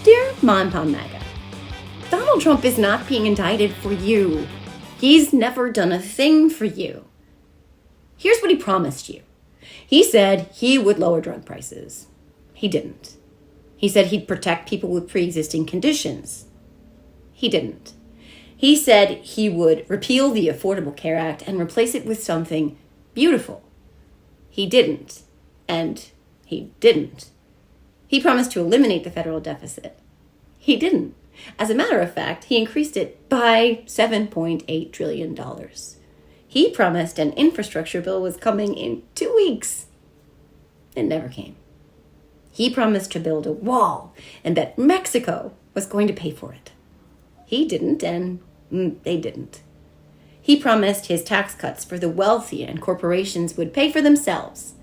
Dear Mon Pom MAGA, Donald Trump is not being indicted for you. He's never done a thing for you. Here's what he promised you. He said he would lower drug prices. He didn't. He said he'd protect people with pre-existing conditions. He didn't. He said he would repeal the Affordable Care Act and replace it with something beautiful. He didn't. And he didn't. He promised to eliminate the federal deficit. He didn't. As a matter of fact, he increased it by $7.8 trillion. He promised an infrastructure bill was coming in 2 weeks. It never came. He promised to build a wall and that Mexico was going to pay for it. He didn't, and they didn't. He promised his tax cuts for the wealthy and corporations would pay for themselves.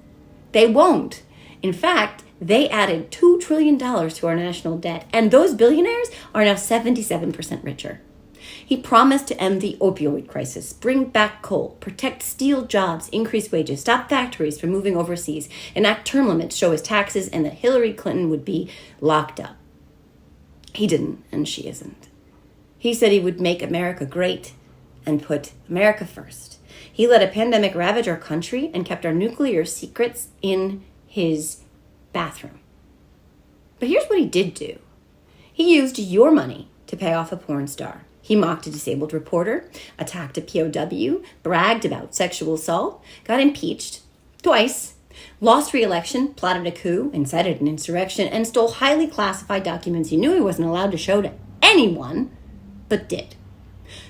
They won't. In fact, they added $2 trillion to our national debt, and those billionaires are now 77% richer. He promised to end the opioid crisis, bring back coal, protect Steele jobs, increase wages, stop factories from moving overseas, enact term limits, show his taxes, and that Hillary Clinton would be locked up. He didn't, and she isn't. He said he would make America great and put America first. He let a pandemic ravage our country and kept our nuclear secrets in his bathroom. But here's what he did do. He used your money to pay off a porn star. He mocked a disabled reporter, attacked a POW, bragged about sexual assault, got impeached twice, lost re-election, plotted a coup, incited an insurrection, and stole highly classified documents he knew he wasn't allowed to show to anyone, but did.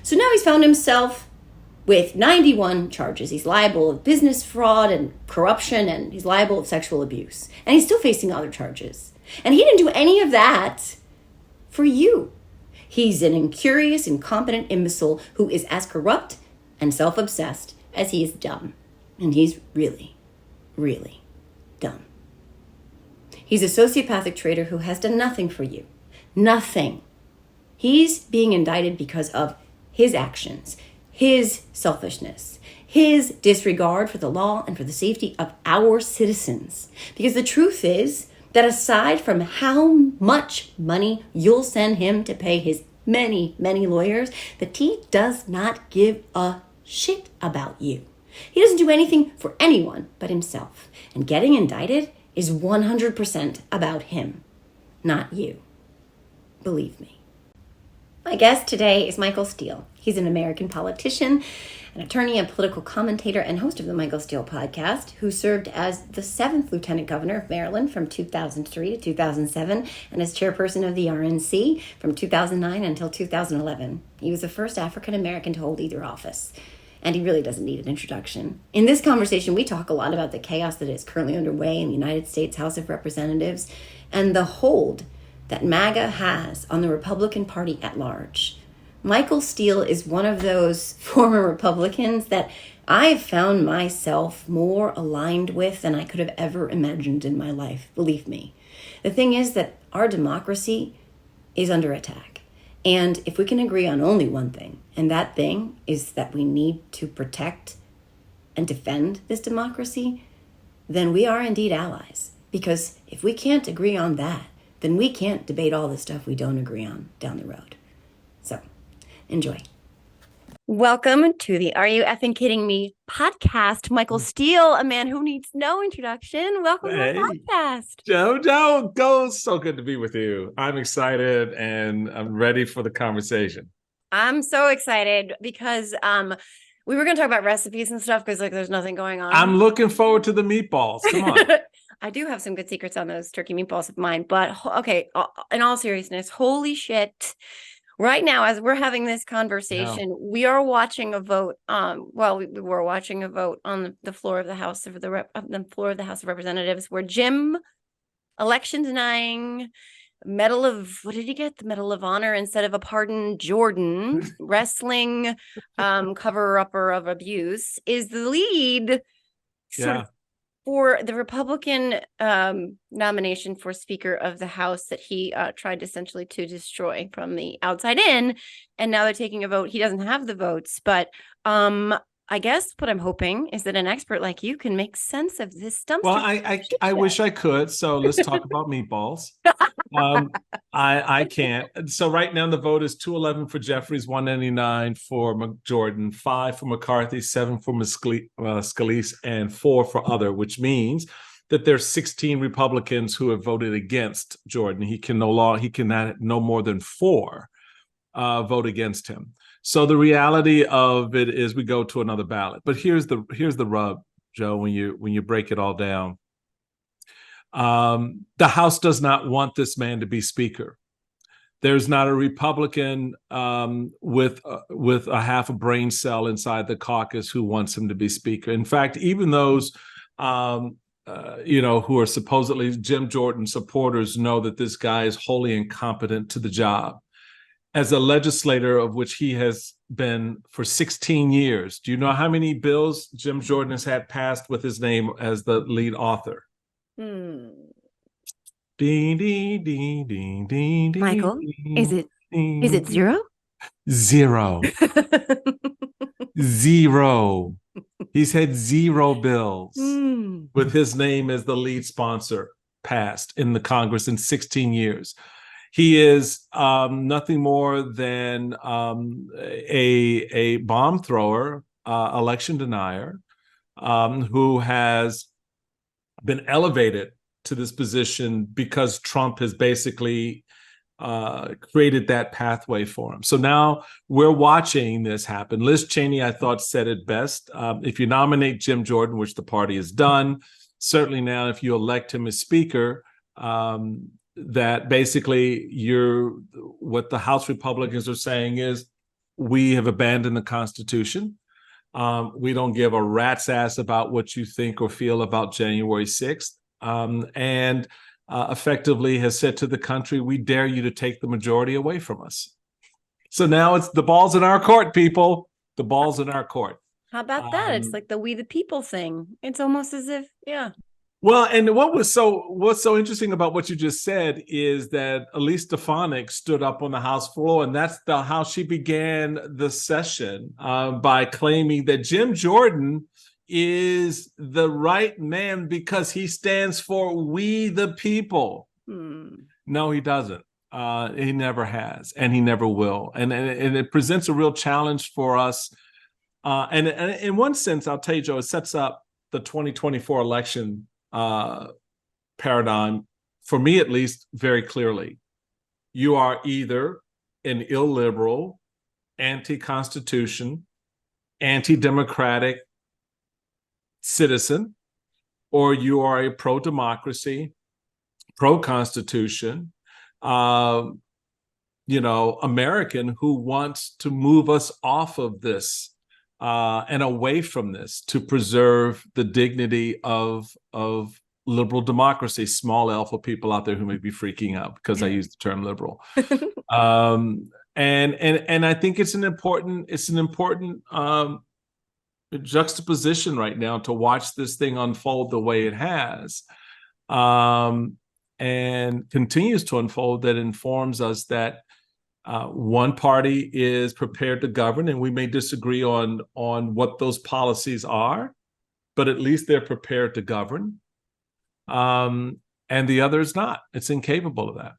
So now he's found himself with 91 charges. He's liable of business fraud and corruption, and he's liable of sexual abuse. And he's still facing other charges. And he didn't do any of that for you. He's an incurious, incompetent imbecile who is as corrupt and self-obsessed as he is dumb. And he's really, really dumb. He's a sociopathic traitor who has done nothing for you. Nothing. He's being indicted because of his actions, his selfishness, his disregard for the law and for the safety of our citizens. Because the truth is that aside from how much money you'll send him to pay his many, many lawyers, the T does not give a shit about you. He doesn't do anything for anyone but himself. And getting indicted is 100% about him, not you. Believe me. My guest today is Michael Steele. He's an American politician, an attorney, a political commentator, and host of the Michael Steele podcast, who served as the 7th Lieutenant Governor of Maryland from 2003 to 2007 and as chairperson of the RNC from 2009 until 2011. He was the first African American to hold either office, and he really doesn't need an introduction. In this conversation, we talk a lot about the chaos that is currently underway in the United States House of Representatives and the hold that MAGA has on the Republican Party at large. Michael Steele is one of those former Republicans that I've found myself more aligned with than I could have ever imagined in my life, believe me. The thing is that our democracy is under attack. And if we can agree on only one thing, and that thing is that we need to protect and defend this democracy, then we are indeed allies. Because if we can't agree on that, then we can't debate all the stuff we don't agree on down the road. So, enjoy. Welcome to the Are You Effing Kidding Me podcast. Michael Steele, a man who needs no introduction. Welcome to the podcast. JoJo, go. So good to be with you. I'm excited and I'm ready for the conversation. I'm so excited because we were going to talk about recipes and stuff because there's nothing going on. I'm looking forward to the meatballs. Come on. I do have some good secrets on those turkey meatballs of mine, but okay, in all seriousness, holy shit. Right now, as we're having this conversation, we are watching a vote. We were watching a vote on the floor of the House of Representatives, where Jim, election denying, Medal of what did he get? The Medal of Honor instead of a pardon. Jordan, wrestling cover-upper of abuse, is the lead. Sort of for the Republican nomination for Speaker of the House that he tried essentially to destroy from the outside in, and now they're taking a vote. He doesn't have the votes, but I guess what I'm hoping is that an expert like you can make sense of this dumpster. Well, I wish I could. So let's talk about meatballs. I can't. So right now the vote is 211 for Jeffries, 199 for McJordan, 5 for McCarthy, 7 for Scalise, and 4 for other, which means that there's 16 Republicans who have voted against Jordan. He cannot no more than 4 vote against him. So the reality of it is we go to another ballot. But here's the rub, Joe, when you break it all down. The House does not want this man to be Speaker. There's not a Republican with a half a brain cell inside the caucus who wants him to be Speaker. In fact, even those who are supposedly Jim Jordan supporters know that this guy is wholly incompetent to the job. As a legislator, of which he has been for 16 years, do you know how many bills Jim Jordan has had passed with his name as the lead author? Michael, is it 0? 0. 0. He's had 0 bills with his name as the lead sponsor passed in the Congress in 16 years. He is nothing more than a bomb thrower, election denier, who has been elevated to this position because Trump has basically created that pathway for him. So now we're watching this happen. Liz Cheney, I thought, said it best. If you nominate Jim Jordan, which the party has done, certainly now if you elect him as Speaker, that basically what the House Republicans are saying is we have abandoned the Constitution. We don't give a rat's ass about what you think or feel about January 6th. And effectively has said to the country, we dare you to take the majority away from us. So now it's the ball's in our court, people. The ball's in our court. How about that? It's like the we the people thing. It's almost as if, yeah. Well, and what's so interesting about what you just said is that Elise Stefanik stood up on the House floor, and that's how she began the session by claiming that Jim Jordan is the right man because he stands for we the people. No, he doesn't. He never has, and he never will. And it presents a real challenge for us. And in one sense, I'll tell you, Joe, it sets up the 2024 election paradigm, for me at least, very clearly. You are either an illiberal, anti-constitution, anti-democratic citizen, or you are a pro-democracy, pro-constitution, American who wants to move us off of this and away from this to preserve the dignity of liberal democracy. Small L for people out there who may be freaking out because I use the term liberal. And I think it's an important juxtaposition right now to watch this thing unfold the way it has, and continues to unfold, that informs us that one party is prepared to govern, and we may disagree on what those policies are, but at least they're prepared to govern. And the other is not. It's incapable of that.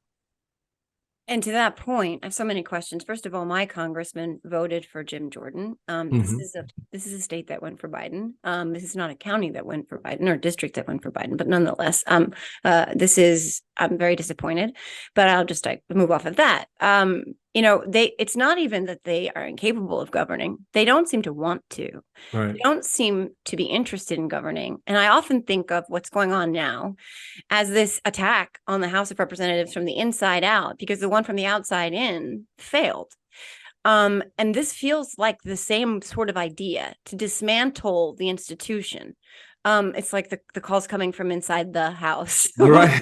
And to that point, I have so many questions. First of all, my congressman voted for Jim Jordan. This is a state that went for Biden. This is not a county that went for Biden, or a district that went for Biden, but nonetheless, I'm very disappointed, but I'll just move off of that. It's not even that they are incapable of governing. They don't seem to want to. Right. They don't seem to be interested in governing. And I often think of what's going on now as this attack on the House of Representatives from the inside out, because the one from the outside in failed. And this feels like the same sort of idea, to dismantle the institution. It's like the call's coming from inside the house. Right.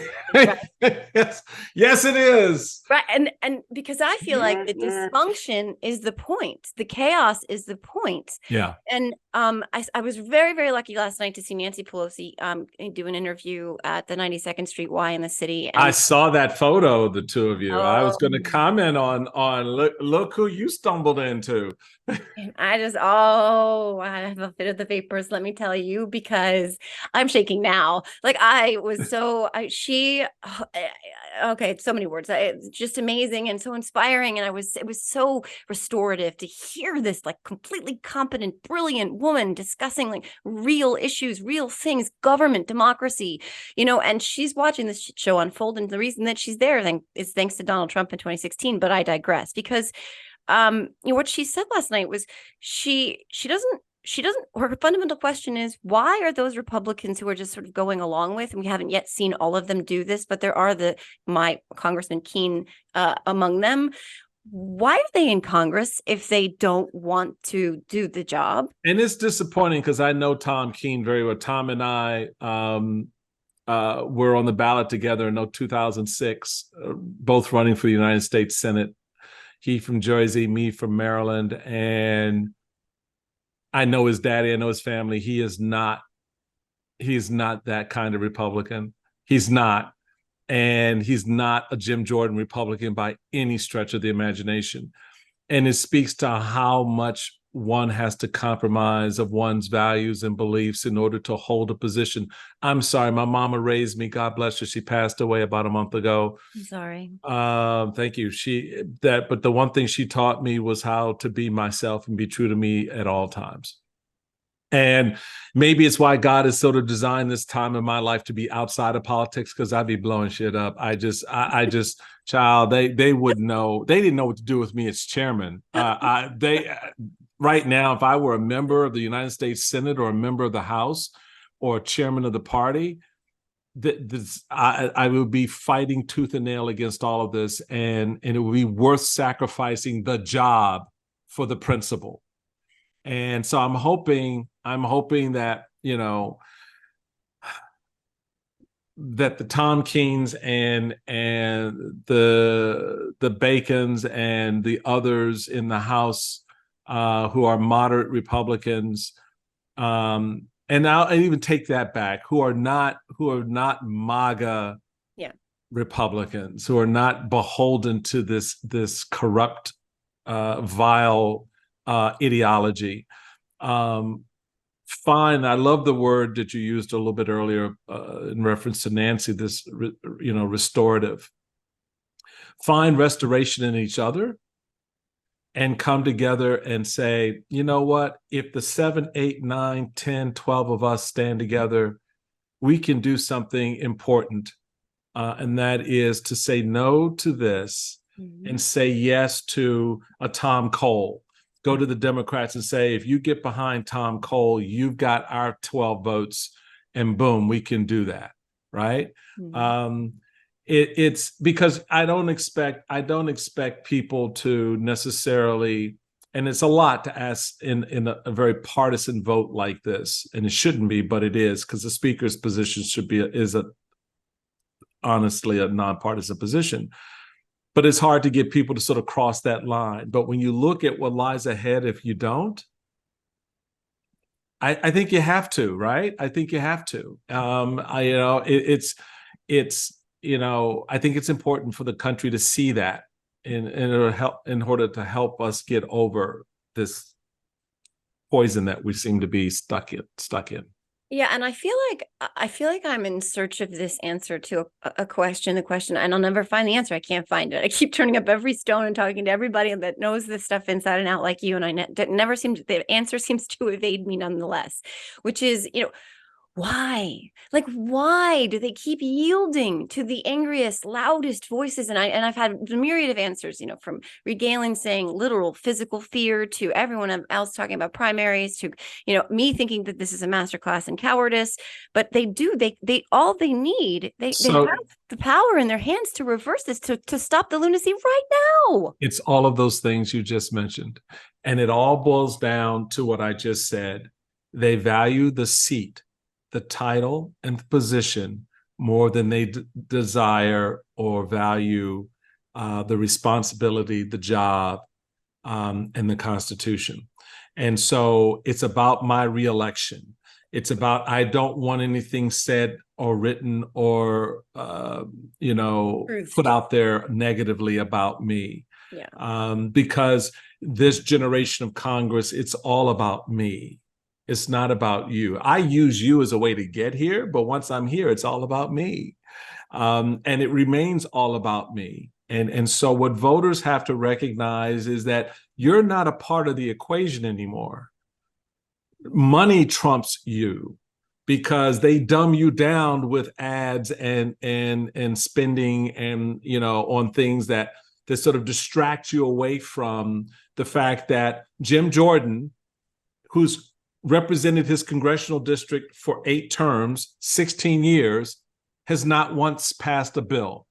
Yes, it is. Right. And because I feel like the dysfunction is the point. The chaos is the point. Yeah. And I was very, very lucky last night to see Nancy Pelosi do an interview at the 92nd Street Y in the city. And I saw that photo of the two of you. I was going to Oh. comment on look who you stumbled into. and I have a fit of the vapors, let me tell you, because I'm shaking now. Like okay, so many words. It's just amazing and so inspiring. And it was so restorative to hear this like completely competent, brilliant woman discussing like real issues, real things, government, democracy, and she's watching this show unfold. And the reason that she's there is thanks to Donald Trump in 2016. But I digress, because what she said last night was she doesn't her fundamental question is, why are those Republicans who are just sort of going along with, and we haven't yet seen all of them do this, but there are my Congressman Keene among them. Why are they in Congress if they don't want to do the job? And it's disappointing because I know Thom Keene very well. Thom and I were on the ballot together in 2006, both running for the United States Senate. He from Jersey, me from Maryland, and I know his daddy, I know his family. He is not that kind of Republican. He's not. And he's not a Jim Jordan Republican by any stretch of the imagination. And it speaks to how much one has to compromise of one's values and beliefs in order to hold a position. I'm sorry, my mama raised me. God bless her. She passed away about a month ago. I'm sorry. Thank you. But the one thing she taught me was how to be myself and be true to me at all times. And maybe it's why God has sort of designed this time in my life to be outside of politics, because I'd be blowing shit up. I just, child, they wouldn't know. They didn't know what to do with me as chairman. Right now, if I were a member of the United States Senate or a member of the House or a chairman of the party, I would be fighting tooth and nail against all of this, and it would be worth sacrificing the job for the principle. And so I'm hoping that, that the Thom Keenes and the Bacons and the others in the House who are moderate Republicans, and I'll even take that back, who are not MAGA Republicans, who are not beholden to this corrupt, vile ideology. Fine, I love the word that you used a little bit earlier in reference to Nancy, this restorative. Find restoration in each other and come together and say, you know what, if the 7, 8, 9, 10, 12 of us stand together, we can do something important. And that is to say no to this and say yes to a Tom Cole. Go to the Democrats and say, if you get behind Tom Cole, you've got our 12 votes, and boom, we can do that, right? It's because I don't expect people to necessarily, and it's a lot to ask in a very partisan vote like this, and it shouldn't be, but it is, because the speaker's position is honestly a nonpartisan position. But it's hard to get people to sort of cross that line. But when you look at what lies ahead, if you don't, I think you have to, right? I think you have to. I think it's important for the country to see that in order to help us get over this poison that we seem to be stuck in. Yeah, and I feel like I'm in search of this answer to the question, and I'll never find the answer. I can't find it. I keep turning up every stone and talking to everybody that knows this stuff inside and out like you, and the answer seems to evade me nonetheless, which is, why? Like, why do they keep yielding to the angriest, loudest voices? And I've had a myriad of answers, from regaling saying literal physical fear, to everyone else talking about primaries, to, me thinking that this is a masterclass in cowardice. But they have the power in their hands to reverse this, to stop the lunacy right now. It's all of those things you just mentioned. And it all boils down to what I just said. They value the seat. the title and the position more than they desire or value the responsibility, the job, and the Constitution. And so it's about my reelection. It's about, I don't want anything said or written or, put out there negatively about me. Yeah. Because this generation of Congress, it's all about me. It's not about you. I use you as a way to get here, but once I'm here, it's all about me. And it remains all about me. And so what voters have to recognize is that you're not a part of the equation anymore. Money trumps you because they dumb you down with ads and spending and, on things that sort of distract you away from the fact that Jim Jordan, who's represented his congressional district for 8 terms, 16 years, has not once passed a bill.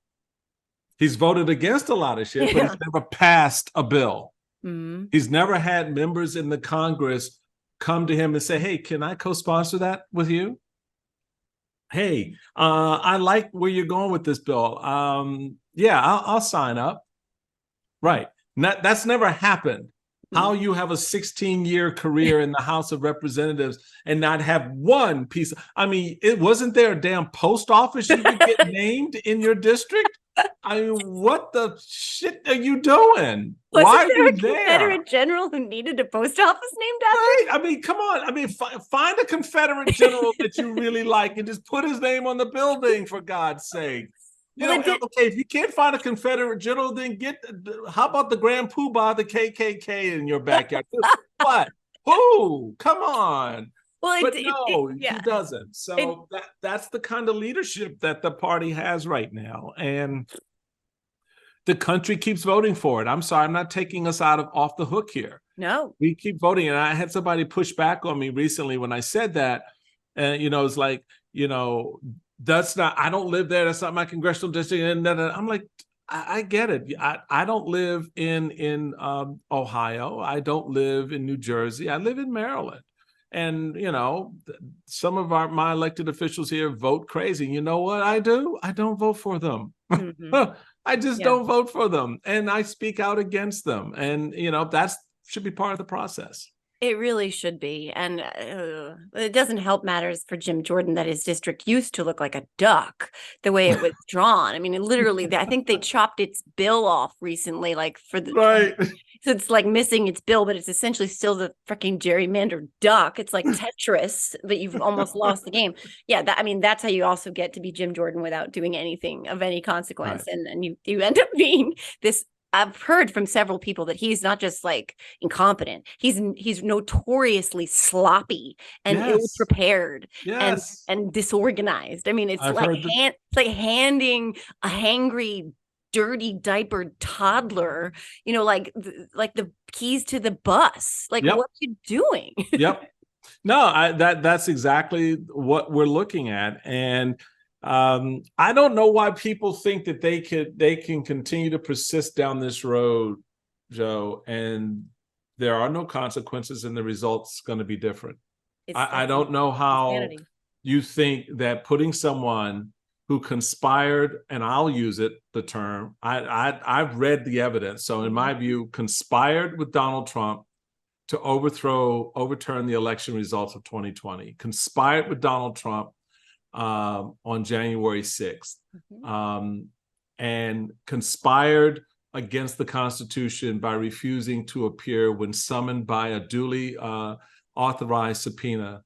He's voted against a lot of shit, but he's never passed a bill. Mm-hmm. He's never had members in the Congress come to him and say, hey, can I co-sponsor that with you? Hey, I like where you're going with this bill. I'll sign up. Right. That's never happened. How you have a 16-year career in the House of Representatives and not have one piece. It wasn't there a damn post office you could get named in your district? What the shit are you doing? Why are you there? Confederate general who needed a post office named after? Right. Come on. Find a Confederate general that you really like and just put his name on the building, for God's sake. Okay, if you can't find a Confederate general, then how about the Grand Poobah, the KKK in your backyard? What? Who? Come on. Well, he doesn't. So that's the kind of leadership that the party has right now. And the country keeps voting for it. I'm sorry, I'm not taking us off the hook here. No. We keep voting. And I had somebody push back on me recently when I said that. And, it's like, that's not, I don't live there. That's not my congressional district. And I'm like, I get it. I don't live in Ohio. I don't live in New Jersey. I live in Maryland. And, some of my elected officials here vote crazy. You know what I do? I don't vote for them. Mm-hmm. I just don't vote for them. And I speak out against them. And, that should be part of the process. It really should be. And it doesn't help matters for Jim Jordan that his district used to look like a duck, the way it was drawn. Literally, I think they chopped its bill off recently, right. So it's like missing its bill, but it's essentially still the freaking gerrymandered duck. It's like Tetris, but you've almost lost the game. Yeah, that's how you also get to be Jim Jordan without doing anything of any consequence. Right. And you end up being this. I've heard from several people that he's not just like incompetent. He's notoriously sloppy and ill-prepared and disorganized. It's like handing a hangry, dirty diapered toddler, like the keys to the bus. What are you doing? Yep. No, that's exactly what we're looking at. And I don't know why people think that they can continue to persist down this road, Joe, and there are no consequences and the result's going to be different. I don't know how you think that putting someone who conspired, and I'll use the term, I've read the evidence. So in my view, conspired with Donald Trump to overturn the election results of 2020, conspired with Donald Trump on January 6th, and conspired against the Constitution by refusing to appear when summoned by a duly authorized subpoena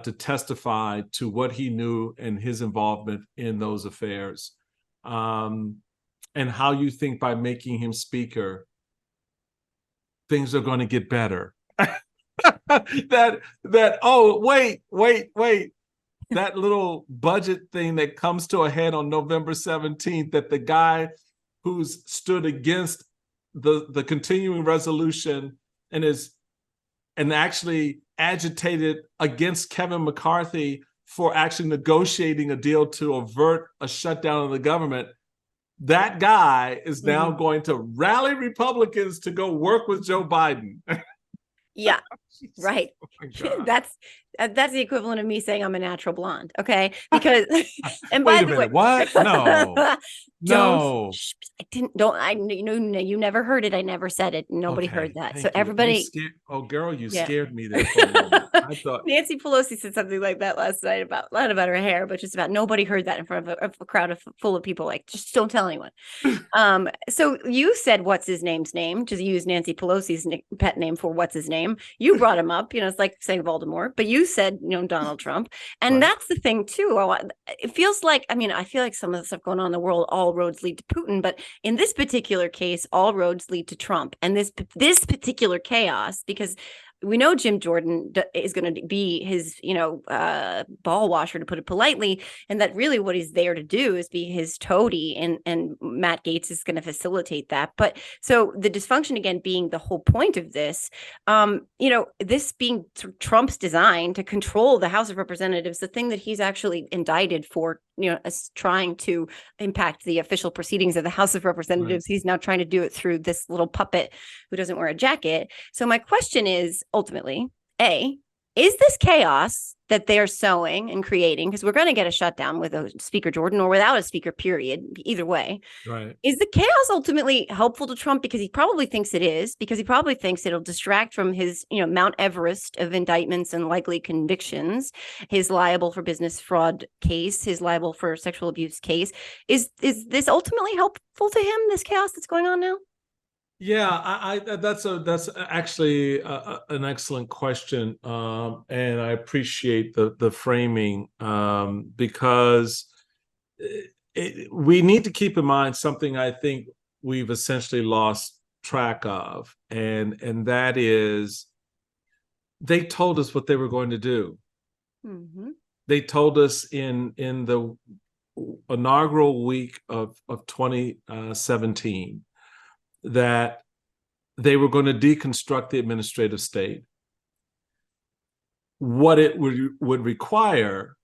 to testify to what he knew and his involvement in those affairs. And how you think by making him speaker, things are going to get better. Wait. That little budget thing that comes to a head on November 17th, that the guy who's stood against the continuing resolution and actually agitated against Kevin McCarthy for actually negotiating a deal to avert a shutdown of the government, that guy is now going to rally Republicans to go work with Joe Biden. Yeah, right. Oh That's the equivalent of me saying I'm a natural blonde. Okay. Because, and Wait by a the minute. way, What? No. No. I didn't, don't, I, you never heard it. I never said it. Nobody heard Okay. that. So Thank you. You everybody, scared. Oh, girl, you yeah. scared me there for a moment. I thought. Nancy Pelosi said something like that last night about, not about her hair, but just about nobody heard that in front of a crowd full of people. Like, just don't tell anyone. So you said, what's his name's name? Just use Nancy Pelosi's pet name for what's his name. You brought him up, it's like saying Voldemort, but you said, Donald Trump. And Right. that's the thing too. It feels like, I feel like some of the stuff going on in the world, all roads lead to Putin, but in this particular case, all roads lead to Trump. And this particular chaos, because we know Jim Jordan is going to be his, ball washer, to put it politely, and that really what he's there to do is be his toady, and Matt Gaetz is going to facilitate that. But so the dysfunction, again, being the whole point of this, this being Trump's design to control the House of Representatives, the thing that he's actually indicted for, as trying to impact the official proceedings of the House of Representatives. Right. He's now trying to do it through this little puppet who doesn't wear a jacket. So my question is, ultimately, is this chaos that they're sowing and creating, because we're going to get a shutdown with a Speaker Jordan or without a speaker, period, either way. Right. Is the chaos ultimately helpful to Trump? Because he probably thinks it is, because he probably thinks it'll distract from his, Mount Everest of indictments and likely convictions, his liable for business fraud case, his liable for sexual abuse case. Is this ultimately helpful to him, this chaos that's going on now? Yeah, that's actually an excellent question, and I appreciate the framing, because we need to keep in mind something I think we've essentially lost track of, and that is they told us what they were going to do. Mm-hmm. They told us in the inaugural week of 2017. That they were going to deconstruct the administrative state. What it would require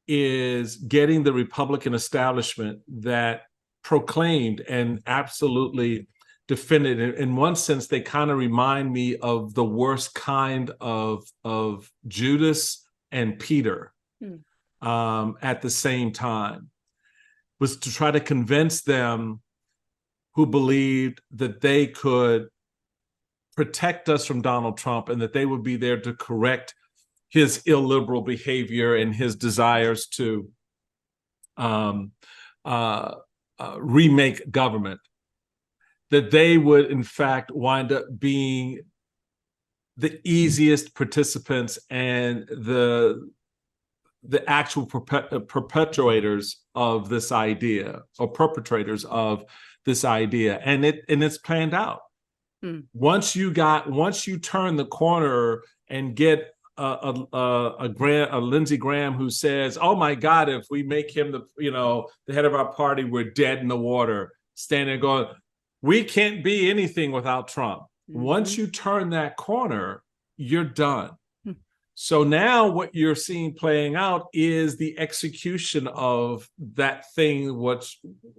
is getting the Republican establishment that proclaimed and absolutely defended. In one sense, they kind of remind me of the worst kind of Judas and Peter at the same time, was to try to convince them who believed that they could protect us from Donald Trump and that they would be there to correct his illiberal behavior and his desires to remake government, that they would in fact wind up being the easiest participants and the actual perpetrators of this idea, or perpetrators of this idea, and it's planned out. Once you turn the corner and get a Lindsey Graham who says, "Oh my God, if we make him the head of our party, we're dead in the water," standing there going, "We can't be anything without Trump." Mm-hmm. Once you turn that corner, you're done. So now what you're seeing playing out is the execution of that thing, what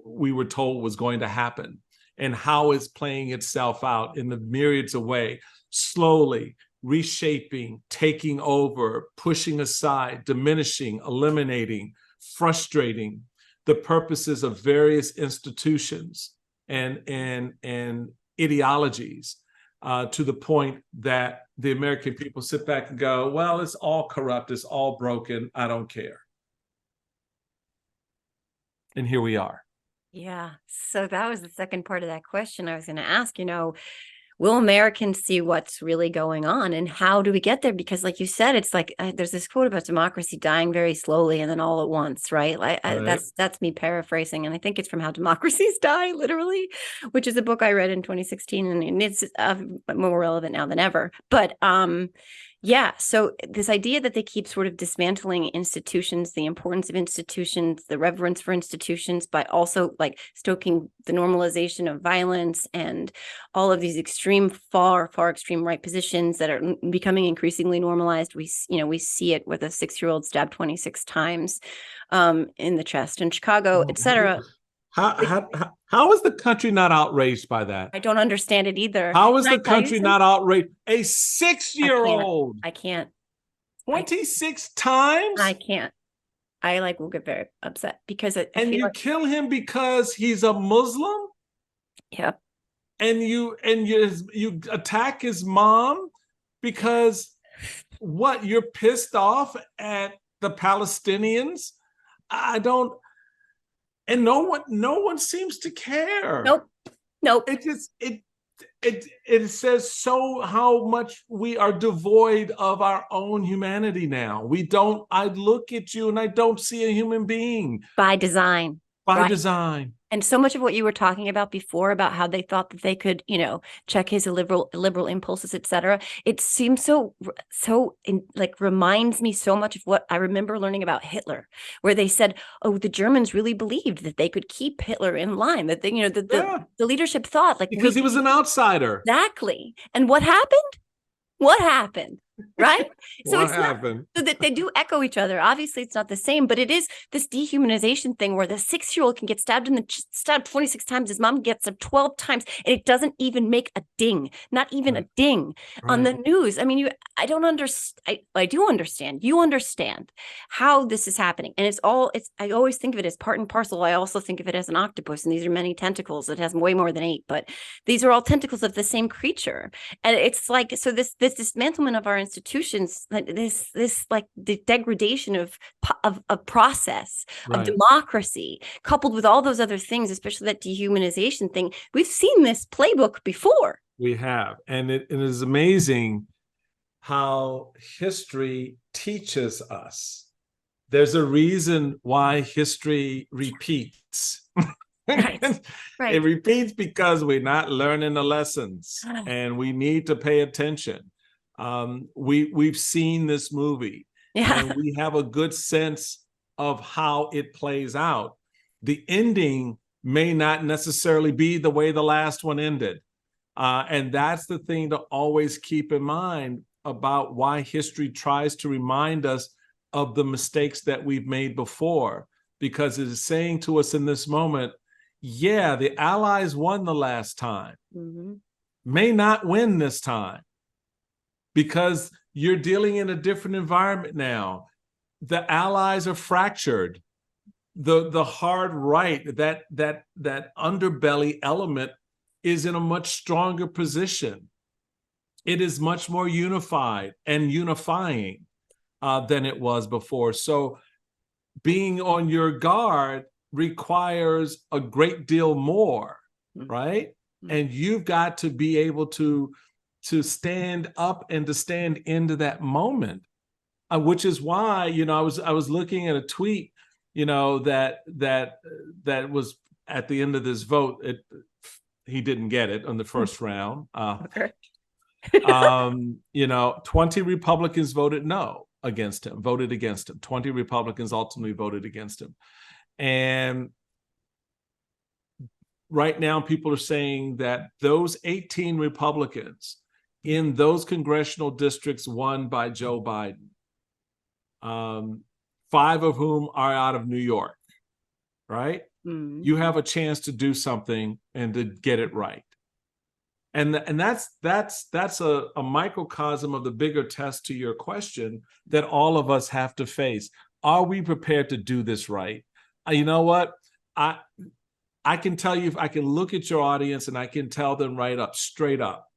we were told was going to happen, and how it's playing itself out in the myriads of ways, slowly reshaping, taking over, pushing aside, diminishing, eliminating, frustrating the purposes of various institutions and ideologies, to the point that the American people sit back and go, well, it's all corrupt, it's all broken, I don't care. And here we are. Yeah. So that was the second part of that question I was going to ask, will Americans see what's really going on, and how do we get there? Because like you said, it's like there's this quote about democracy dying very slowly and then all at once, right? That's me paraphrasing, and I think it's from How Democracies Die, literally, which is a book I read in 2016, and it's more relevant now than ever. But yeah, so this idea that they keep sort of dismantling institutions, the importance of institutions, the reverence for institutions, by also like stoking the normalization of violence and all of these far extreme right positions that are becoming increasingly normalized. We see it with a 6-year-old stabbed 26 times in the chest in Chicago, etc. How is the country not outraged by that? I don't understand it either. How is the country not outraged? A 6-year-old. I can't. 26 times? I can't. I will get very upset because and you kill him because he's a Muslim? Yep. And you attack his mom because what? You're pissed off at the Palestinians? I don't, and no one seems to care. Nope. It says so how much we are devoid of our own humanity now. I look at you and I don't see a human being. By design. By design. And so much of what you were talking about before about how they thought that they could, check his liberal impulses, etc. It seems reminds me so much of what I remember learning about Hitler, where they said, "Oh, the Germans really believed that they could keep Hitler in line. That they, the leadership thought because he was an outsider." Exactly. And what happened? What happened? Right? So what happened? So that they do echo each other. Obviously, it's not the same, but it is this dehumanization thing where the 6-year-old can get stabbed 26 times. His mom gets stabbed 12 times, and it doesn't even make a ding, not even a ding on the news. I mean, I don't understand. I do understand. You understand how this is happening, and I always think of it as part and parcel. I also think of it as an octopus, and these are many tentacles. It has way more than 8, but these are all tentacles of the same creature, and it's so this dismantlement of our institutions, the degradation of process, of democracy, coupled with all those other things, especially that dehumanization thing. We've seen this playbook before. We have, and it is amazing how history teaches us. There's a reason why history repeats. Right. It repeats because we're not learning the lessons, and we need to pay attention. We've seen this movie, and we have a good sense of how it plays out. The ending may not necessarily be the way the last one ended. And that's the thing to always keep in mind about why history tries to remind us of the mistakes that we've made before, because it is saying to us in this moment, yeah, the Allies won the last time, may not win this time, because you're dealing in a different environment now. The Allies are fractured. The hard right, that underbelly element is in a much stronger position. It is much more unified and unifying than it was before. So being on your guard requires a great deal more, right? And you've got to be able to stand up and to stand into that moment, which is why, I was looking at a tweet, that was at the end of this vote. He didn't get it on the first round. 20 Republicans voted against him. 20 Republicans ultimately voted against him. And right now, people are saying that those 18 Republicans in those congressional districts won by Joe Biden, 5 of whom are out of New York, right? You have a chance to do something and to get it right. And that's a microcosm of the bigger test to your question that all of us have to face. Are we prepared to do this right? You know what? I can tell you, if I can look at your audience and I can tell them straight up,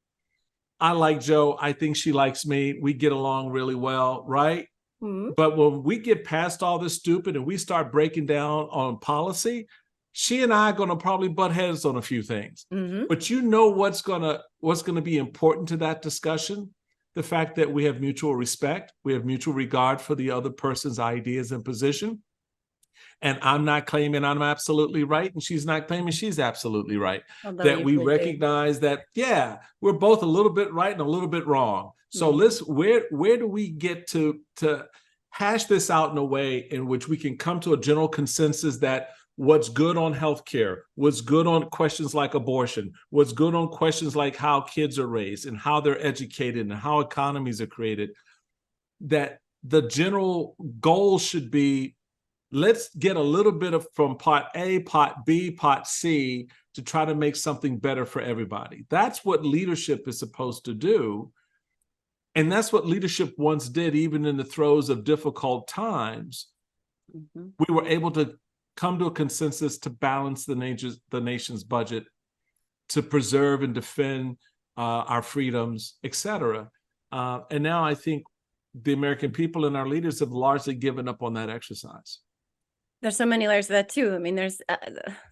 I like Joe. I think she likes me. We get along really well, right? But when we get past all this stupid and we start breaking down on policy, she and I are going to probably butt heads on a few things. But what's going to be important to that discussion? The fact that we have mutual respect, we have mutual regard for the other person's ideas and position. And I'm not claiming I'm absolutely right, and she's not claiming she's absolutely right. That we recognize that, yeah, we're both a little bit right and a little bit wrong. So where do we get to hash this out in a way in which we can come to a general consensus that what's good on healthcare, what's good on questions like abortion, what's good on questions like how kids are raised and how they're educated and how economies are created, that the general goal should be, let's get a little bit of from pot A, pot B, pot C to try to make something better for everybody. That's what leadership is supposed to do. And that's what leadership once did, even in the throes of difficult times. Mm-hmm. We were able to come to a consensus to balance the nation's budget, to preserve and defend our freedoms, etc. And now I think the American people and our leaders have largely given up on that exercise. There's so many layers to that too. I mean, there's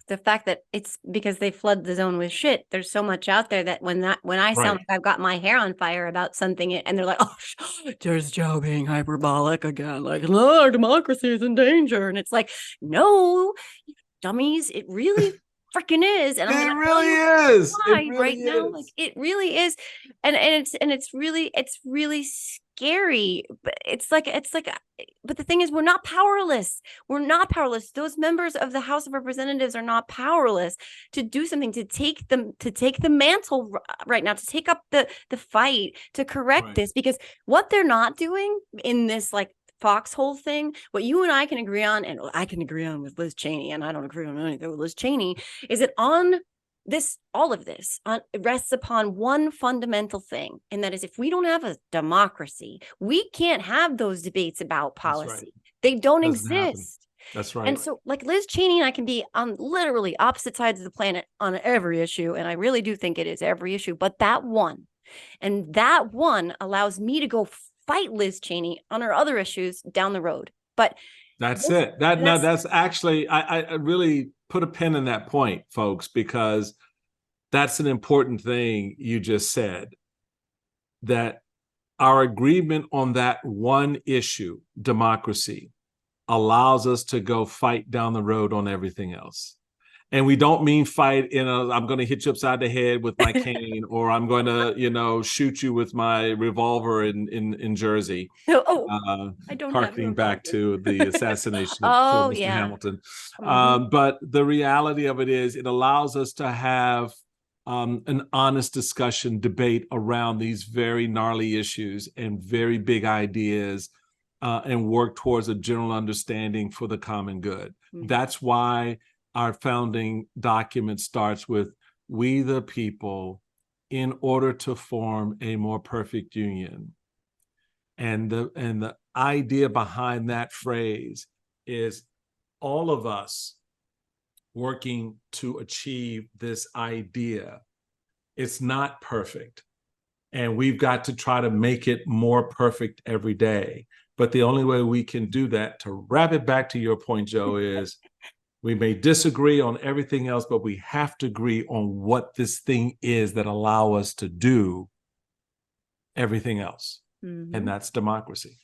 the fact that it's because they flood the zone with shit. There's so much out there that when I sound like I've got my hair on fire about something, and they're like, "Oh, there's Joe being hyperbolic again. Like, no, our democracy is in danger." And it's like, no, dummies, it really freaking is. And I'm really is. Why right now? Like, it really is. And it's really scary. But but the thing is, we're not powerless. We're not powerless. Those members of the House of Representatives are not powerless to do something, to take the mantle right now, to take up the fight, to correct this, because what they're not doing in this like foxhole thing, what you and I can agree on, and I can agree on with Liz Cheney, and I don't agree on anything with Liz Cheney, is that all of this rests upon one fundamental thing, and that is, if we don't have a democracy, we can't have those debates about policy. They don't exist. That's right. And so, like, Liz Cheney and I can be on literally opposite sides of the planet on every issue, and I really do think it is every issue, but that one allows me to go fight Liz Cheney on her other issues down the road. But that's it. That's actually, I really put a pin in that point, folks, because that's an important thing you just said, that our agreement on that one issue, democracy, allows us to go fight down the road on everything else. And we don't mean fight I'm going to hit you upside the head with my cane, or I'm going to, shoot you with my revolver in Jersey. I don't harkening back to the assassination of Mr. Hamilton. Mm-hmm. But the reality of it is, it allows us to have an honest discussion, debate around these very gnarly issues and very big ideas, and work towards a general understanding for the common good. Mm-hmm. That's why our founding document starts with, "We the people, in order to form a more perfect union." And the idea behind that phrase is all of us working to achieve this idea. It's not perfect, and we've got to try to make it more perfect every day. But the only way we can do that, to wrap it back to your point, Joe, is we may disagree on everything else, but we have to agree on what this thing is that allow us to do everything else. Mm-hmm. And that's democracy.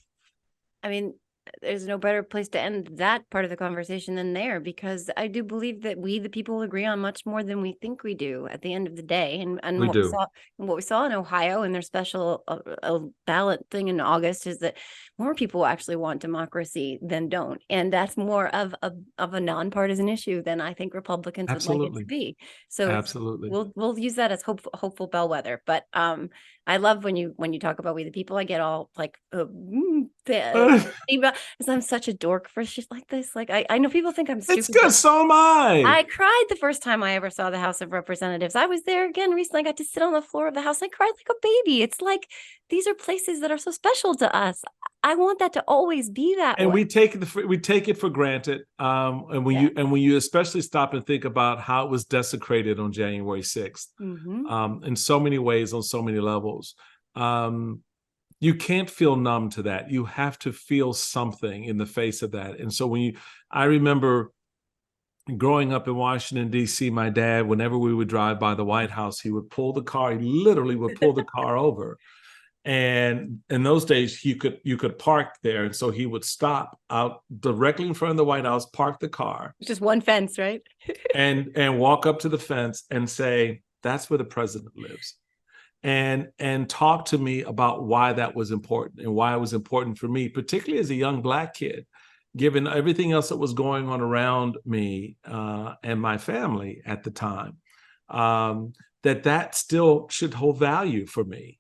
I mean, there's no better place to end that part of the conversation than there, because I do believe that we, the people, agree on much more than we think we do at the end of the day. And what we saw in Ohio in their special ballot thing in August is that more people actually want democracy than don't. And that's more of a nonpartisan issue than I think Republicans would like it to be. So absolutely, we'll use that as hopeful bellwether. But I love when you talk about we the people, I get all like, I'm such a dork for shit like this. Like, I know people think I'm stupid. It's good. So am I. I cried the first time I ever saw the House of Representatives. I was there again recently. I got to sit on the floor of the House. I cried like a baby. It's like, these are places that are so special to us. I want that to always be that way. And we take it for granted. And when you especially stop and think about how it was desecrated on January 6th, mm-hmm. In so many ways, on so many levels. You can't feel numb to that. You have to feel something in the face of that. And so I remember growing up in Washington, D.C., my dad, whenever we would drive by the White House, he would pull the car. He literally would pull the car over. And in those days, you could park there. And so he would stop out directly in front of the White House, park the car. Just one fence, right? and walk up to the fence and say, "That's where the president lives." And talk to me about why that was important and why it was important for me, particularly as a young Black kid, given everything else that was going on around me and my family at the time, that still should hold value for me.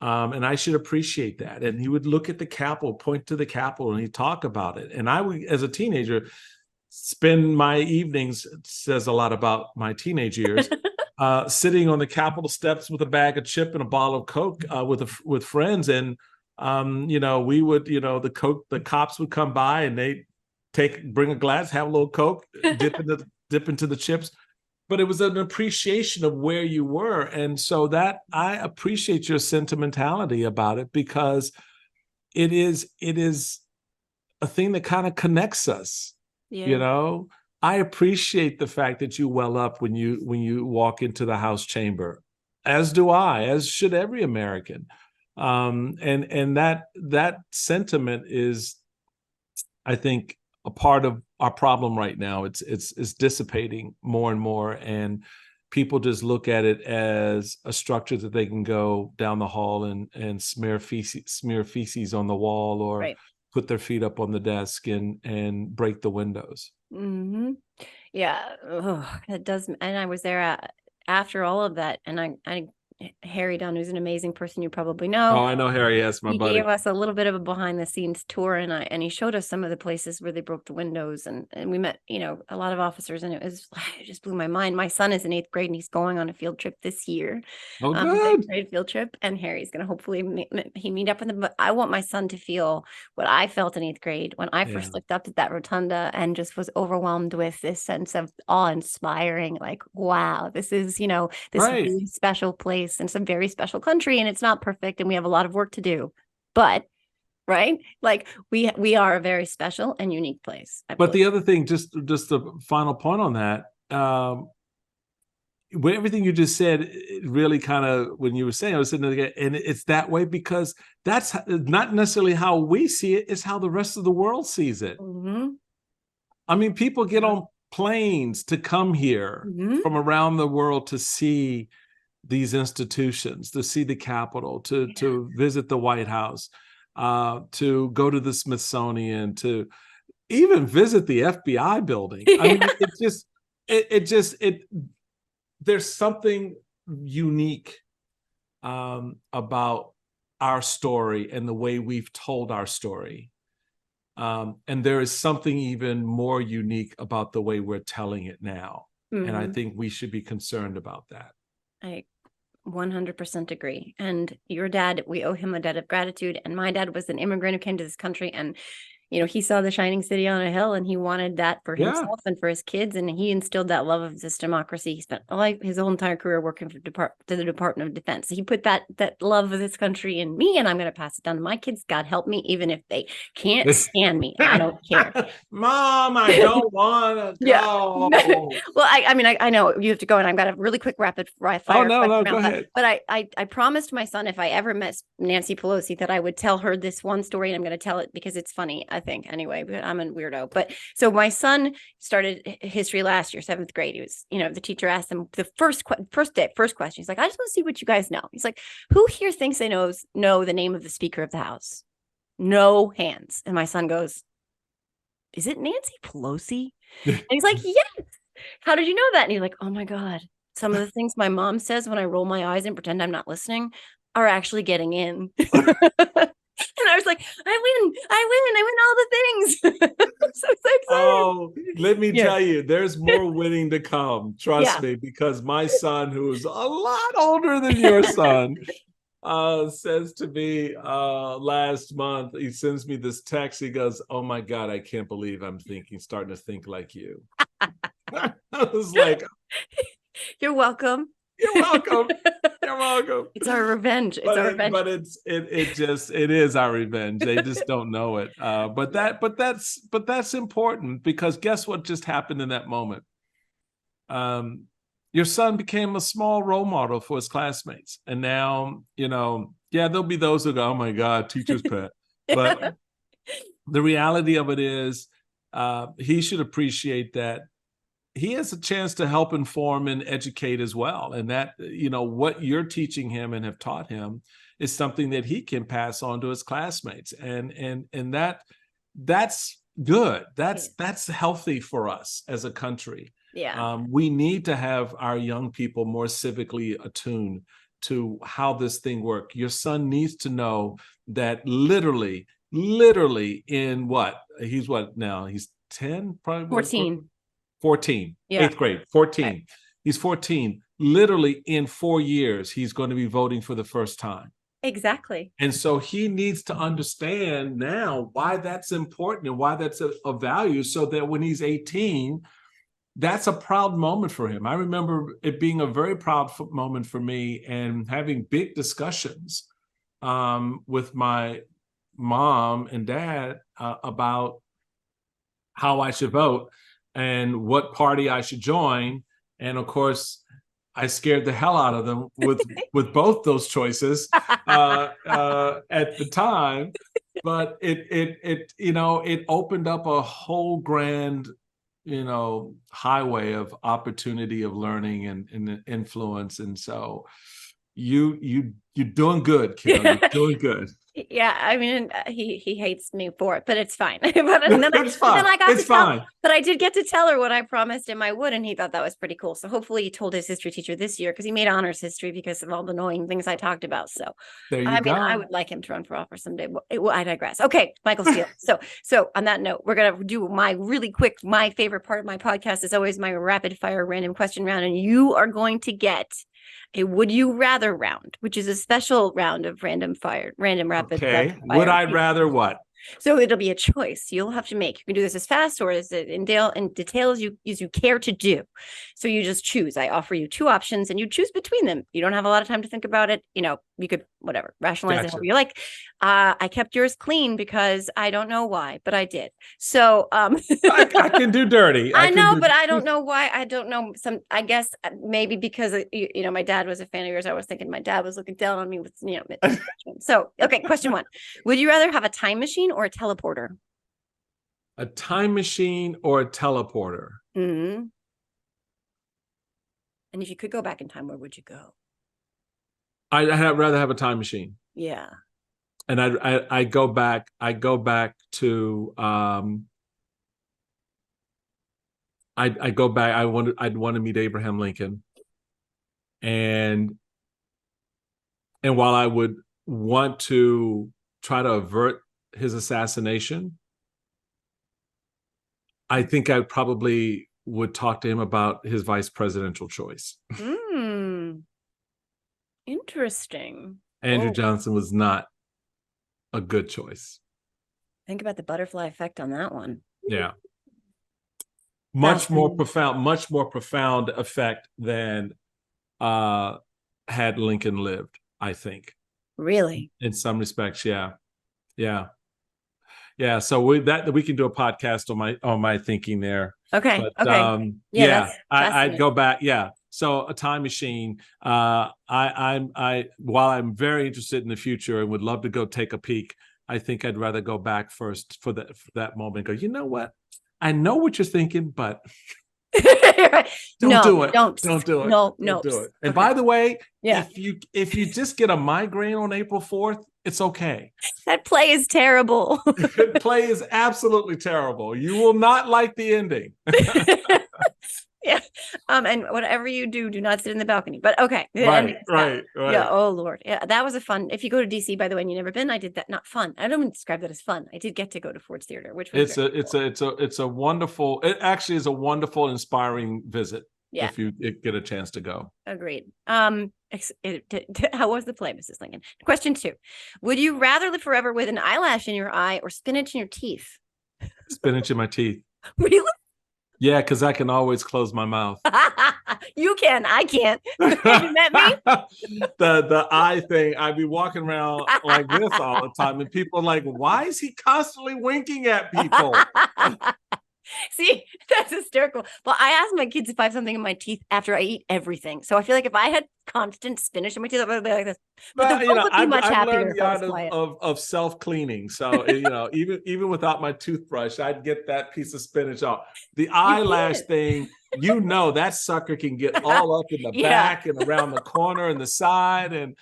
And I should appreciate that. And he would look at the Capitol, point to the Capitol, and he'd talk about it. And I would, as a teenager, spend my evenings, says a lot about my teenage years, sitting on the Capitol steps with a bag of chip and a bottle of Coke with friends, and we would, the cops would come by and they bring a glass, have a little Coke, dip into the chips. But it was an appreciation of where you were. And so that I appreciate your sentimentality about it, because it is a thing that kind of connects us. Yeah. I appreciate the fact that you well up when you walk into the House chamber, as do I, as should every American. And that sentiment is, I think, a part of our problem right now. It's dissipating more and more, and people just look at it as a structure that they can go down the hall and smear feces on the wall, or put their feet up on the desk and break the windows. Mm-hmm. Yeah, it does. And I was there after all of that, and Harry Dunn, who's an amazing person you probably know. Oh, I know Harry. Yes, my buddy. He gave us a little bit of a behind the scenes tour, and he showed us some of the places where they broke the windows, and we met, a lot of officers, and it just blew my mind. My son is in 8th grade and he's going on a field trip this year. Oh, good. 8th grade field trip, and Harry's going to hopefully meet up with him. But I want my son to feel what I felt in 8th grade when I first looked up at that rotunda and just was overwhelmed with this sense of awe-inspiring, like, wow, this is, this really special place. And it's a very special country, and it's not perfect, and we have a lot of work to do, but like we are a very special and unique place. But the other thing, just the final point on that, with everything you just said, it really kind of, when you were saying, I was sitting there, and it's that way because that's not necessarily how we see it, it's how the rest of the world sees it. Mm-hmm. I mean, people get on planes to come here from around the world to see these institutions, to see the Capitol, to visit the White House, to go to the Smithsonian, to even visit the FBI building. I mean, there's something unique about our story and the way we've told our story. And there is something even more unique about the way we're telling it now. And I think we should be concerned about that. I 100% agree. And your dad, we owe him a debt of gratitude. And my dad was an immigrant who came to this country, and he saw the shining city on a hill, and he wanted that for himself and for his kids. And he instilled that love of this democracy. He spent his whole entire career working for the Department of Defense. He put that love of this country in me, and I'm going to pass it down to my kids. God help me, even if they can't stand me. I don't care. Mom, I don't want to go. Well, I know you have to go, and I've got a really quick rapid fire. Oh, no, go ahead. But I promised my son, if I ever met Nancy Pelosi, that I would tell her this one story, and I'm going to tell it because it's funny, I think, anyway, but I'm a weirdo. But so my son started history last year, 7th grade. He was, the teacher asked him the first question. He's like, I just want to see what you guys know. He's like, who here thinks they know the name of the Speaker of the House? No hands. And my son goes, is it Nancy Pelosi? And he's like, yes. How did you know that? And he's like, oh my God, some of the things my mom says when I roll my eyes and pretend I'm not listening are actually getting in. And I was like, I win all the things. I'm so excited. Oh, let me tell you, there's more winning to come. Trust me, because my son, who is a lot older than your son, says to me last month, he sends me this text. He goes, oh my God, I can't believe I'm starting to think like you. I was like, you're welcome. You're welcome. You're welcome. It's our revenge. It's our revenge. But it is our revenge. They just don't know it. But that's important, because guess what just happened in that moment? Your son became a small role model for his classmates. And now, there'll be those who go, oh my God, teacher's pet. But the reality of it is, he should appreciate that he has a chance to help inform and educate as well. And that, what you're teaching him and have taught him is something that he can pass on to his classmates. And that's good. That's healthy for us as a country. Yeah. We need to have our young people more civically attuned to how this thing works. Your son needs to know that literally in he's what now? He's 10, probably 14. 14, 8th grade, 14. Okay. He's 14. literally in 4 years, he's going to be voting for the first time. Exactly. And so he needs to understand now why that's important and why that's a value, so that when he's 18, that's a proud moment for him. I remember it being a very proud moment for me, and having big discussions with my mom and dad about how I should vote and what party I should join. And of course, I scared the hell out of them with both those choices at the time, but it opened up a whole grand, highway of opportunity, of learning and influence. And so you're doing good, Carol. You're doing good. Yeah, I mean, he hates me for it, but it's fine. But then it's fine. It's fine. But I did get to tell her what I promised him I would, and he thought that was pretty cool. So hopefully he told his history teacher this year, because he made honors history because of all the annoying things I talked about. So there you go. I would like him to run for office someday. I digress. Okay, Michael Steele. So on that note, we're gonna do my favorite part of my podcast is always my rapid fire random question round, and you are going to get a would you rather round, which is a special round of random rapid fire. Would I rather what? So it'll be a choice you'll have to make. You can do this as fast or as in detail as you care to do. So you just choose. I offer you 2 options and you choose between them. You don't have a lot of time to think about it. You could rationalize it however you like. I kept yours clean because I don't know why, but I did. So I can do dirty. I know, but I don't know why. I don't know. I guess maybe because my dad was a fan of yours. I was thinking my dad was looking down on me with So okay, question 1: would you rather have a time machine or a teleporter? A time machine or a teleporter? Mm-hmm. And if you could go back in time, where would you go? I'd rather have a time machine. Yeah. And I go back to I'd want to meet Abraham Lincoln. And while I would want to try to avert his assassination, I think I probably would talk to him about his vice presidential choice. Interesting. Andrew Johnson was not a good choice. Think about the butterfly effect on that one. Yeah. Much more profound effect than had Lincoln lived, I think. Really? In some respects, yeah. So we can do a podcast on my thinking there. Okay. But, okay. I'd go back. Yeah. So a time machine. While I'm very interested in the future and would love to go take a peek, I think I'd rather go back first for that moment. And go, you know what? I know what you're thinking, but don't do it. Don't do it. No. Do it. And by the way, yeah, if you just get a migraine on April 4th, it's okay. That play is terrible. Play is absolutely terrible. You will not like the ending. Yeah. And whatever you do not sit in the balcony. But okay. Right. Yeah. Oh Lord. Yeah. That was a fun. If you go to DC, by the way, and you've never been, I did that. Not fun. I don't even describe that as fun. I did get to go to Ford's Theater, which was it's a wonderful. It actually is a wonderful, inspiring visit. Yeah. If you get a chance to go. Agreed. How was the play, Mrs. Lincoln? Question 2: would you rather live forever with an eyelash in your eye or spinach in your teeth? Spinach in my teeth. Really? Yeah, because I can always close my mouth. You can. I can't. Have you met me? The eye thing, I'd be walking around like this all the time, and people are like, why is he constantly winking at people? See, that's hysterical. Well, I ask my kids if I have something in my teeth after I eat everything. So I feel like if I had constant spinach in my teeth, I would be like this. But the world would be much happier if I was quiet. Of self-cleaning. So, even without my toothbrush, I'd get that piece of spinach off. The eyelash thing, that sucker can get all up in the back and around the corner and the side. And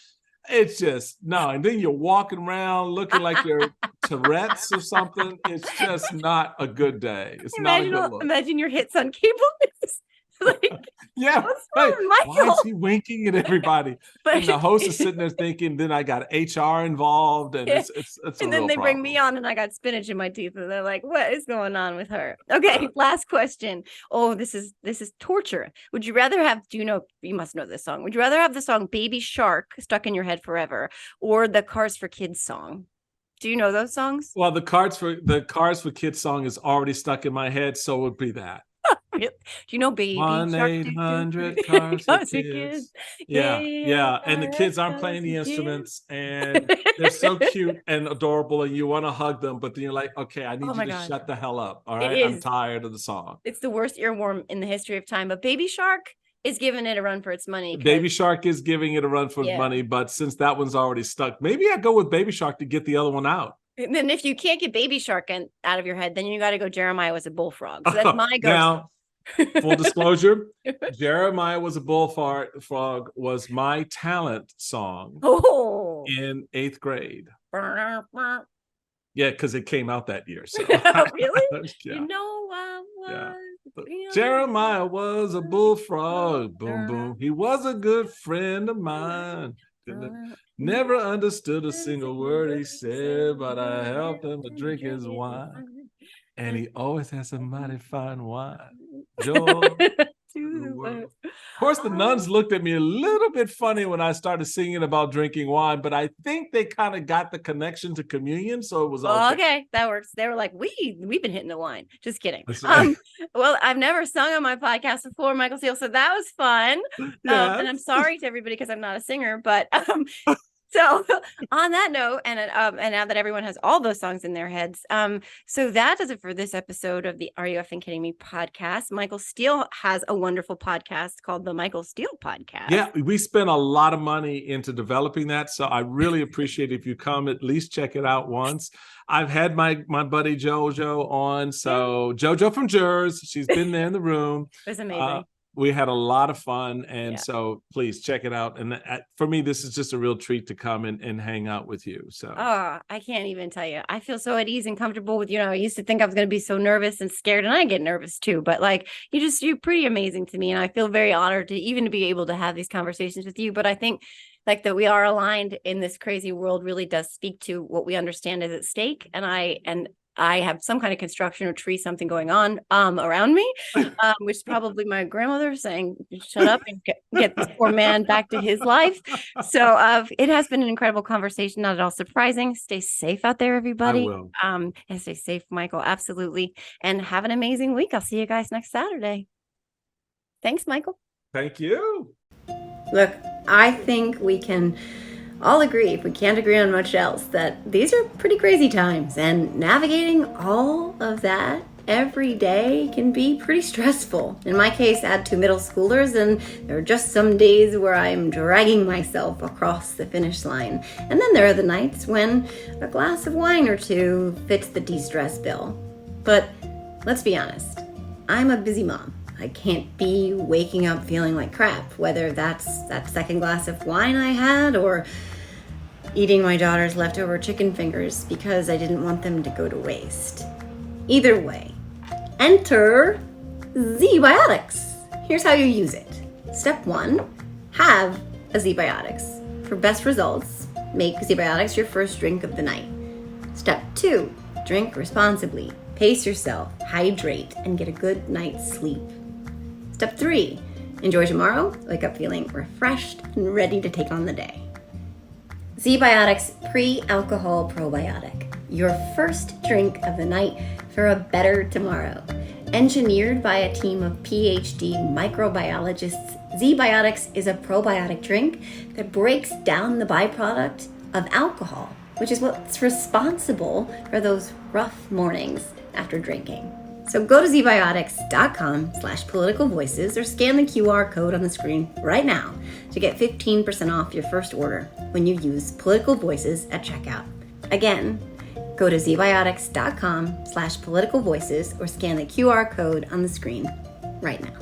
it's just, no. And then you're walking around looking like you're Tourette's or something. It's just not a good day. It's not a good look. Imagine your hits on cable news. Like, Yeah, what's right. wrong with Why Michael? is he winking at everybody? But- And the host is sitting there thinking, then I got HR involved, and it's a And real then they bring problem. me on and I got spinach in my teeth and they're like, what is going on with her? Okay, last question. Oh, this is torture. Would you rather have, you must know this song. Would you rather have the song Baby Shark stuck in your head forever or the Cars for Kids song? Do you know those songs? Well, the Cars for Kids song is already stuck in my head, so it would be that. Do you know Baby Shark? 1-800 Cars for Kids. Yeah. And the kids aren't playing the instruments, and they're so cute and adorable, and you want to hug them, but then you're like, okay, I need you to shut the hell up. All right, I'm tired of the song. It's the worst earworm in the history of time, but Baby Shark is giving it a run for its money. Baby Shark is giving it a run for its money, but since that one's already stuck, maybe I go with Baby Shark to get the other one out. And then if you can't get Baby Shark out of your head, then you got to go Jeremiah Was a Bullfrog. So that's my go. Now, full disclosure, Jeremiah Was a Bullfrog was my talent song in 8th grade. Yeah, because it came out that year. So really? Yeah. You know I was. Jeremiah was a bullfrog. Boom, boom. He was a good friend of mine. Never understood a single word he said, but I helped him to drink his wine. And he always has a mighty fine wine. Joy to the world. Of course, the nuns looked at me a little bit funny when I started singing about drinking wine, but I think they kind of got the connection to communion, so it was okay. Okay, that works. They were like, we've been hitting the wine. Just kidding. Right. Well, I've never sung on my podcast before, Michael Steele, so that was fun. Yes. And I'm sorry to everybody because I'm not a singer, but so on that note, and now that everyone has all those songs in their heads, so that does it for this episode of the Are You Effing Kidding Me podcast. Michael Steele has a wonderful podcast called the Michael Steele Podcast. Yeah, we spent a lot of money into developing that, so I really appreciate if you come at least check it out once. I've had my buddy JoJo on, so JoJo from Jerz, she's been there in the room. It was amazing. We had a lot of fun, and so please check it out. And for me, this is just a real treat to come and hang out with you. So, I can't even tell you. I feel so at ease and comfortable with, I used to think I was going to be so nervous and scared, and I get nervous too. But like, you're pretty amazing to me, and I feel very honored to be able to have these conversations with you. But I think like that we are aligned in this crazy world really does speak to what we understand is at stake, and I have some kind of construction or tree something going on around me, which is probably my grandmother saying, shut up and get this poor man back to his life. So it has been an incredible conversation, not at all surprising. Stay safe out there, everybody. I will. And stay safe, Michael. Absolutely. And have an amazing week. I'll see you guys next Saturday. Thanks, Michael. Thank you. Look, I think we can all agree, if we can't agree on much else, that these are pretty crazy times, and navigating all of that every day can be pretty stressful. In my case, add 2 middle schoolers, and there are just some days where I'm dragging myself across the finish line. And then there are the nights when a glass of wine or 2 fits the de-stress bill. But let's be honest, I'm a busy mom. I can't be waking up feeling like crap, whether that's that second glass of wine I had or eating my daughter's leftover chicken fingers because I didn't want them to go to waste. Either way, enter ZBiotics. Here's how you use it. Step 1, have a ZBiotics. For best results, make ZBiotics your first drink of the night. Step 2, drink responsibly. Pace yourself, hydrate, and get a good night's sleep. Step 3, enjoy tomorrow, wake up feeling refreshed and ready to take on the day. ZBiotics Pre-Alcohol Probiotic, your first drink of the night for a better tomorrow. Engineered by a team of PhD microbiologists, ZBiotics is a probiotic drink that breaks down the byproduct of alcohol, which is what's responsible for those rough mornings after drinking. So go to zbiotics.com/politicalvoices or scan the QR code on the screen right now to get 15% off your first order when you use Political Voices at checkout. Again, go to zbiotics.com/politicalvoices or scan the QR code on the screen right now.